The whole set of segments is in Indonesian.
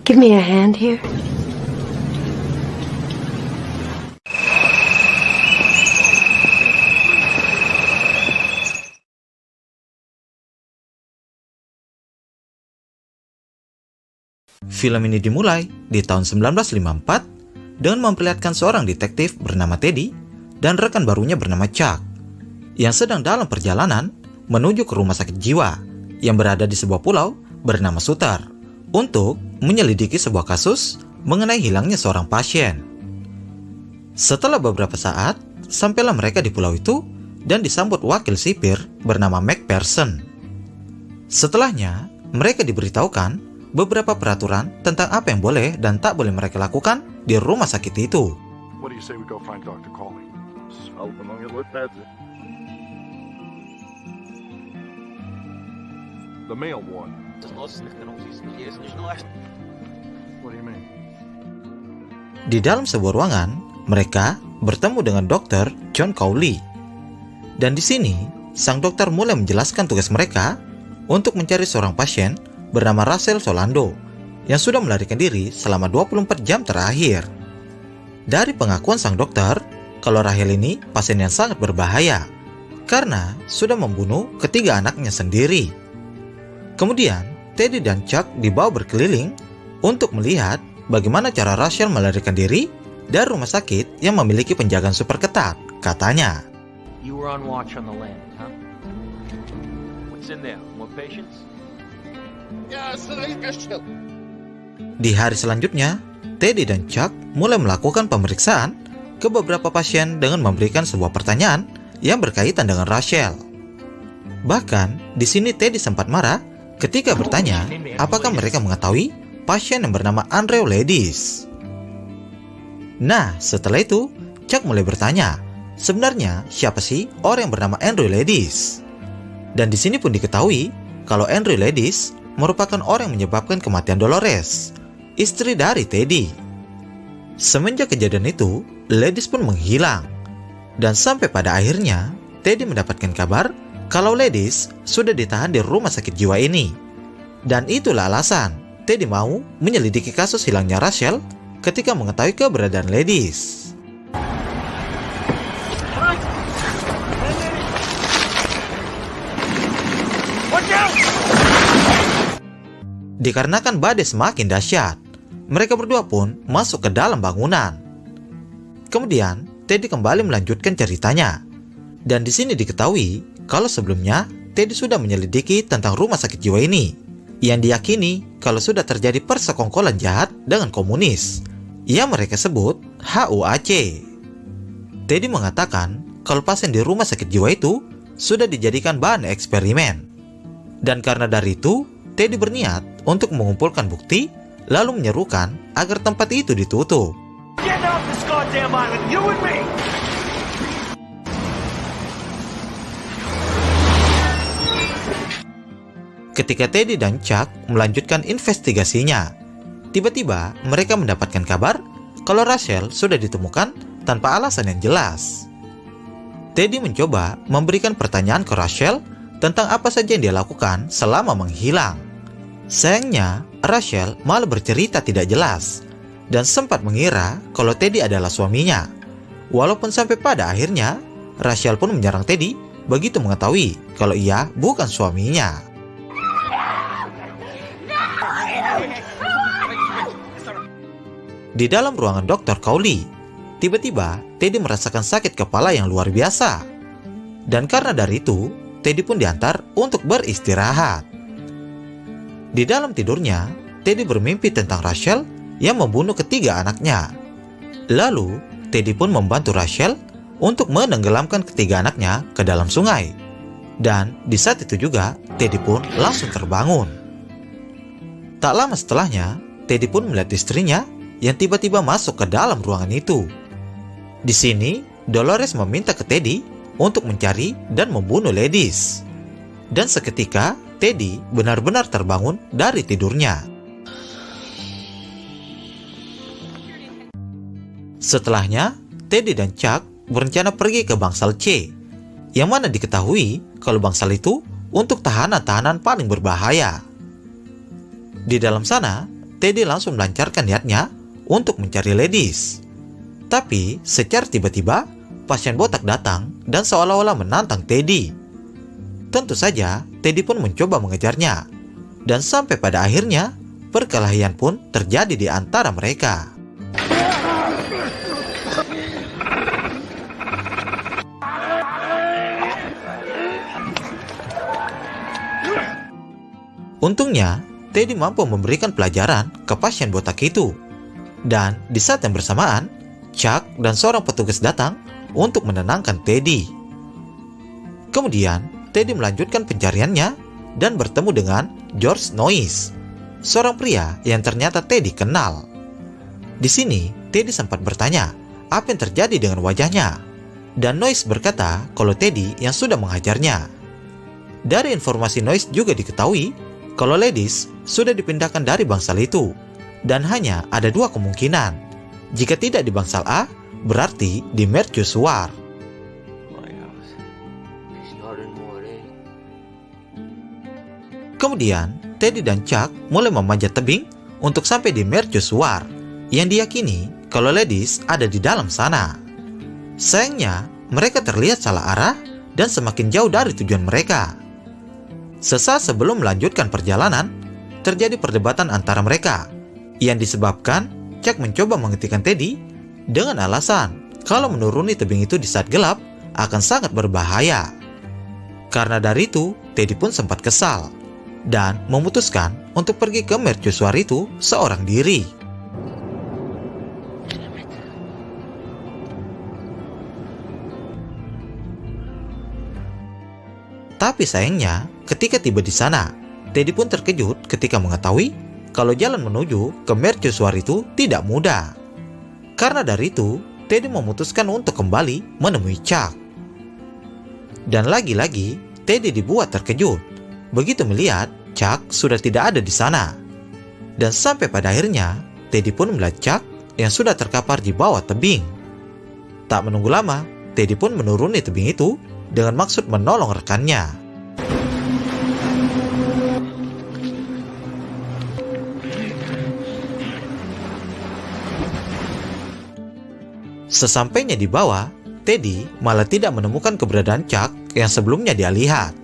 Give me a hand here. Film ini dimulai di tahun 1954 dengan memperlihatkan seorang detektif bernama Teddy dan rekan barunya bernama Chuck yang sedang dalam perjalanan menuju ke rumah sakit jiwa yang berada di sebuah pulau bernama Sutter untuk menyelidiki sebuah kasus mengenai hilangnya seorang pasien. Setelah beberapa saat, sampailah mereka di pulau itu dan disambut wakil sipir bernama McPherson. Setelahnya, mereka diberitahukan beberapa peraturan tentang apa yang boleh dan tak boleh mereka lakukan di rumah sakit itu. What do you say we go find Dr. Coley? The male one. What do you mean? Di dalam sebuah ruangan, mereka bertemu dengan Dr. John Cowley. Dan di sini, sang dokter mulai menjelaskan tugas mereka untuk mencari seorang pasien bernama Rachel Solando yang sudah melarikan diri selama 24 jam terakhir. Dari pengakuan sang dokter, kalau Rachel ini pasien yang sangat berbahaya karena sudah membunuh ketiga anaknya sendiri. Kemudian, Teddy dan Chuck dibawa berkeliling untuk melihat bagaimana cara Rachel melarikan diri dari rumah sakit yang memiliki penjagaan super ketat, katanya. You were on watch on the land, huh? What's in there? More patients? Di hari selanjutnya, Teddy dan Chuck mulai melakukan pemeriksaan ke beberapa pasien dengan memberikan sebuah pertanyaan yang berkaitan dengan Rachel. Bahkan, di sini Teddy sempat marah ketika bertanya apakah mereka mengetahui pasien yang bernama Andrew Ladis. Nah, setelah itu, Chuck mulai bertanya, sebenarnya siapa sih orang yang bernama Andrew Ladis? Dan di sini pun diketahui kalau Andrew Ladis merupakan orang yang menyebabkan kematian Dolores, istri dari Teddy. Semenjak kejadian itu, Ladis pun menghilang. Dan sampai pada akhirnya, Teddy mendapatkan kabar kalau Ladis sudah ditahan di rumah sakit jiwa ini. Dan itulah alasan Teddy mau menyelidiki kasus hilangnya Rachel ketika mengetahui keberadaan Ladis. Dikarenakan badai semakin dahsyat, mereka berdua pun masuk ke dalam bangunan. Kemudian, Teddy kembali melanjutkan ceritanya. Dan di sini diketahui kalau sebelumnya Teddy sudah menyelidiki tentang rumah sakit jiwa ini, yang diyakini kalau sudah terjadi persekongkolan jahat dengan komunis, yang mereka sebut HUAC. Teddy mengatakan kalau pasien di rumah sakit jiwa itu sudah dijadikan bahan eksperimen. Dan karena dari itu, Teddy berniat untuk mengumpulkan bukti, lalu menyerukan agar tempat itu ditutup. Get off this goddamn island, you and me! Ketika Teddy dan Chuck melanjutkan investigasinya, tiba-tiba mereka mendapatkan kabar kalau Rachel sudah ditemukan tanpa alasan yang jelas. Teddy mencoba memberikan pertanyaan ke Rachel tentang apa saja yang dia lakukan selama menghilang. Sayangnya, Rachel malah bercerita tidak jelas dan sempat mengira kalau Teddy adalah suaminya. Walaupun sampai pada akhirnya, Rachel pun menyerang Teddy begitu mengetahui kalau ia bukan suaminya. Di dalam ruangan Dr. Cowley, tiba-tiba Teddy merasakan sakit kepala yang luar biasa. Dan karena dari itu, Teddy pun diantar untuk beristirahat. Di dalam tidurnya, Teddy bermimpi tentang Rachel yang membunuh ketiga anaknya. Lalu, Teddy pun membantu Rachel untuk menenggelamkan ketiga anaknya ke dalam sungai. Dan di saat itu juga, Teddy pun langsung terbangun. Tak lama setelahnya, Teddy pun melihat istrinya yang tiba-tiba masuk ke dalam ruangan itu. Di sini, Dolores meminta ke Teddy untuk mencari dan membunuh Ladis. Dan seketika, Teddy benar-benar terbangun dari tidurnya. Setelahnya, Teddy dan Chuck berencana pergi ke bangsal C, yang mana diketahui kalau bangsal itu untuk tahanan-tahanan paling berbahaya. Di dalam sana, Teddy langsung melancarkan niatnya untuk mencari Ledis. Tapi secara tiba-tiba, pasien botak datang dan seolah-olah menantang Teddy. Tentu saja, Teddy pun mencoba mengejarnya. Dan sampai pada akhirnya, perkelahian pun terjadi di antara mereka. Untungnya, Teddy mampu memberikan pelajaran ke pasien botak itu. Dan di saat yang bersamaan, Chuck dan seorang petugas datang untuk menenangkan Teddy. Kemudian, Teddy melanjutkan pencariannya dan bertemu dengan George Noyes, seorang pria yang ternyata Teddy kenal. Di sini, Teddy sempat bertanya apa yang terjadi dengan wajahnya. Dan Noyes berkata kalau Teddy yang sudah menghajarnya. Dari informasi Noyes juga diketahui kalau Ledis sudah dipindahkan dari bangsal itu. Dan hanya ada dua kemungkinan. Jika tidak di bangsal A, berarti di mercusuar. Kemudian, Teddy dan Chuck mulai memanjat tebing untuk sampai di mercusuar, yang diyakini kalau Ledis ada di dalam sana. Sayangnya, mereka terlihat salah arah dan semakin jauh dari tujuan mereka. Sesaat sebelum melanjutkan perjalanan, terjadi perdebatan antara mereka, yang disebabkan Chuck mencoba menghentikan Teddy dengan alasan kalau menuruni tebing itu di saat gelap akan sangat berbahaya. Karena dari itu, Teddy pun sempat kesal dan memutuskan untuk pergi ke mercusuar itu seorang diri. Tapi sayangnya, ketika tiba di sana, Teddy pun terkejut ketika mengetahui kalau jalan menuju ke mercusuar itu tidak mudah. Karena dari itu, Teddy memutuskan untuk kembali menemui Chuck. Dan lagi-lagi, Teddy dibuat terkejut begitu melihat Chuck sudah tidak ada di sana. Dan sampai pada akhirnya, Teddy pun melihat Chuck yang sudah terkapar di bawah tebing. Tak menunggu lama, Teddy pun menuruni tebing itu dengan maksud menolong rekannya. Sesampainya di bawah, Teddy malah tidak menemukan keberadaan Chuck yang sebelumnya dia lihat.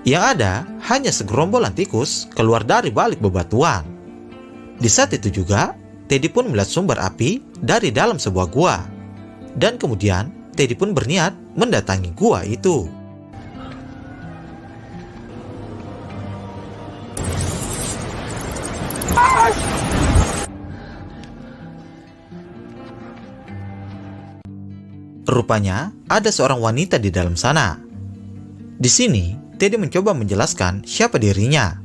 Yang ada hanya segerombolan tikus keluar dari balik bebatuan. Di saat itu juga, Teddy pun melihat sumber api dari dalam sebuah gua. Dan kemudian, Teddy pun berniat mendatangi gua itu. Rupanya ada seorang wanita di dalam sana. Di sini, Teddy mencoba menjelaskan siapa dirinya.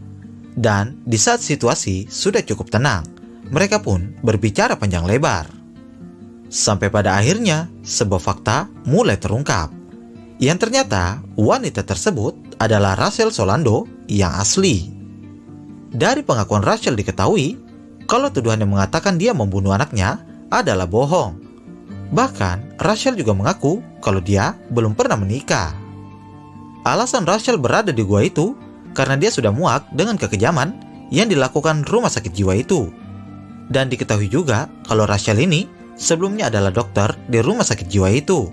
Dan di saat situasi sudah cukup tenang, mereka pun berbicara panjang lebar. Sampai pada akhirnya, sebuah fakta mulai terungkap. Yang ternyata wanita tersebut adalah Rachel Solando yang asli. Dari pengakuan Rachel diketahui kalau tuduhan yang mengatakan dia membunuh anaknya adalah bohong. Bahkan, Rachel juga mengaku kalau dia belum pernah menikah. Alasan Rachel berada di gua itu karena dia sudah muak dengan kekejaman yang dilakukan rumah sakit jiwa itu. Dan diketahui juga kalau Rachel ini sebelumnya adalah dokter di rumah sakit jiwa itu.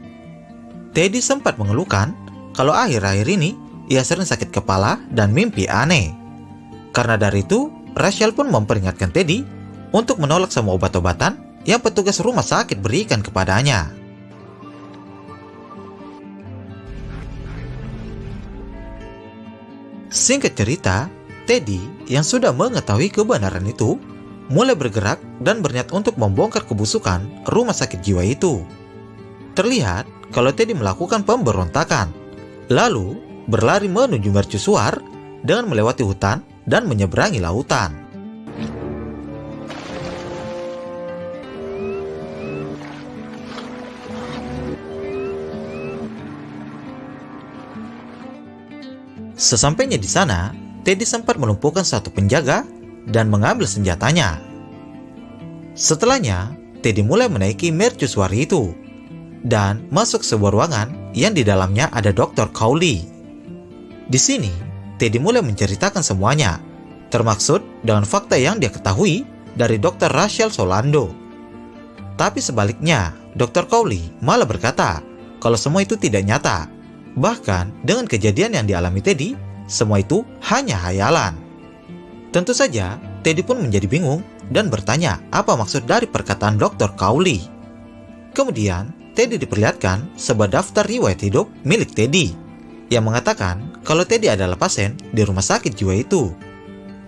Teddy sempat mengeluhkan kalau akhir-akhir ini ia sering sakit kepala dan mimpi aneh. Karena dari itu, Rachel pun memperingatkan Teddy untuk menolak semua obat-obatan yang petugas rumah sakit berikan kepadanya. Singkat cerita, Teddy yang sudah mengetahui kebenaran itu mulai bergerak dan berniat untuk membongkar kebusukan rumah sakit jiwa itu. Terlihat kalau Teddy melakukan pemberontakan, lalu berlari menuju mercusuar dengan melewati hutan dan menyeberangi lautan. Sesampainya di sana, Teddy sempat melumpuhkan satu penjaga dan mengambil senjatanya. Setelahnya, Teddy mulai menaiki mercusuar itu dan masuk sebuah ruangan yang di dalamnya ada Dr. Cowley. Di sini, Teddy mulai menceritakan semuanya, termaksud dengan fakta yang dia ketahui dari Dr. Rachel Solando. Tapi sebaliknya, Dr. Cowley malah berkata kalau semua itu tidak nyata. Bahkan dengan kejadian yang dialami Teddy, semua itu hanya hayalan. Tentu saja, Teddy pun menjadi bingung dan bertanya apa maksud dari perkataan Dr. Cowley. Kemudian, Teddy diperlihatkan sebuah daftar riwayat hidup milik Teddy yang mengatakan kalau Teddy adalah pasien di rumah sakit jiwa itu.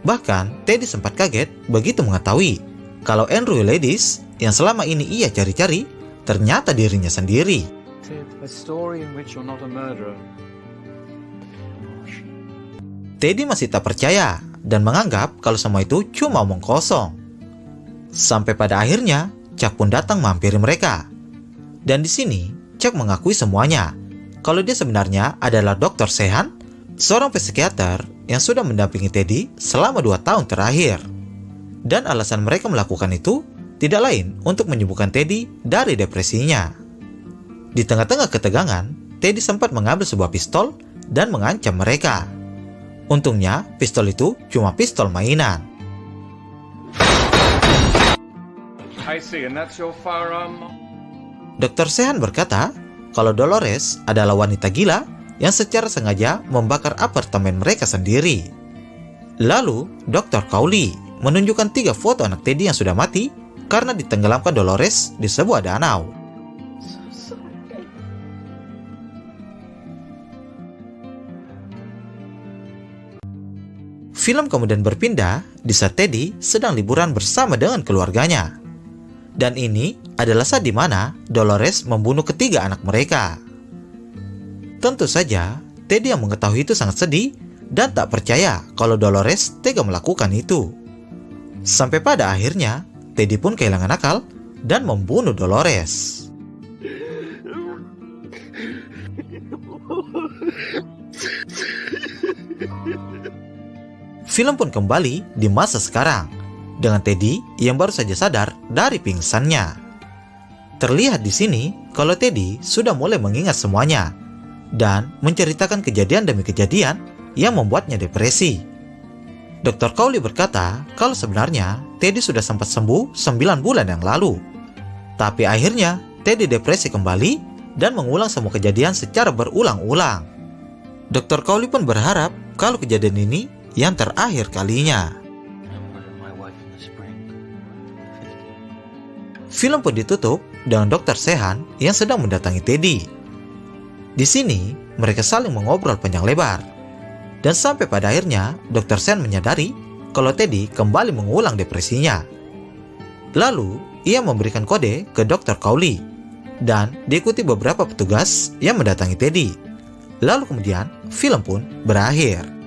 Bahkan, Teddy sempat kaget begitu mengetahui kalau Andrew Ladis yang selama ini ia cari-cari ternyata dirinya sendiri. A story in which you're not a murderer. Teddy masih tak percaya dan menganggap kalau semua itu cuma omong kosong. Sampai pada akhirnya, Chuck pun datang menghampiri mereka. Dan di sini, Chuck mengakui semuanya kalau dia sebenarnya adalah Dr. Sheehan, seorang psikiater yang sudah mendampingi Teddy selama 2 tahun terakhir. Dan alasan mereka melakukan itu tidak lain untuk menyembuhkan Teddy dari depresinya. Di tengah-tengah ketegangan, Teddy sempat mengambil sebuah pistol dan mengancam mereka. Untungnya, pistol itu cuma pistol mainan. I see, and that's your firearm? Dr. Sheehan berkata kalau Dolores adalah wanita gila yang secara sengaja membakar apartemen mereka sendiri. Lalu, Dr. Cowley menunjukkan 3 foto anak Teddy yang sudah mati karena ditenggelamkan Dolores di sebuah danau. Film kemudian berpindah di saat Teddy sedang liburan bersama dengan keluarganya. Dan ini adalah saat di mana Dolores membunuh ketiga anak mereka. Tentu saja, Teddy yang mengetahui itu sangat sedih dan tak percaya kalau Dolores tega melakukan itu. Sampai pada akhirnya, Teddy pun kehilangan akal dan membunuh Dolores. Film pun kembali di masa sekarang, dengan Teddy yang baru saja sadar dari pingsannya. Terlihat di sini kalau Teddy sudah mulai mengingat semuanya dan menceritakan kejadian demi kejadian yang membuatnya depresi. Dr. Cowley berkata kalau sebenarnya Teddy sudah sempat sembuh 9 bulan yang lalu. Tapi akhirnya Teddy depresi kembali dan mengulang semua kejadian secara berulang-ulang. Dr. Cowley pun berharap kalau kejadian ini yang terakhir kalinya. Film pun ditutup dengan Dr. Sheehan yang sedang mendatangi Teddy. Di sini, mereka saling mengobrol panjang lebar. Dan sampai pada akhirnya, Dr. Sheehan menyadari kalau Teddy kembali mengulang depresinya. Lalu, ia memberikan kode ke Dr. Cowley dan diikuti beberapa petugas yang mendatangi Teddy. Lalu kemudian, film pun berakhir.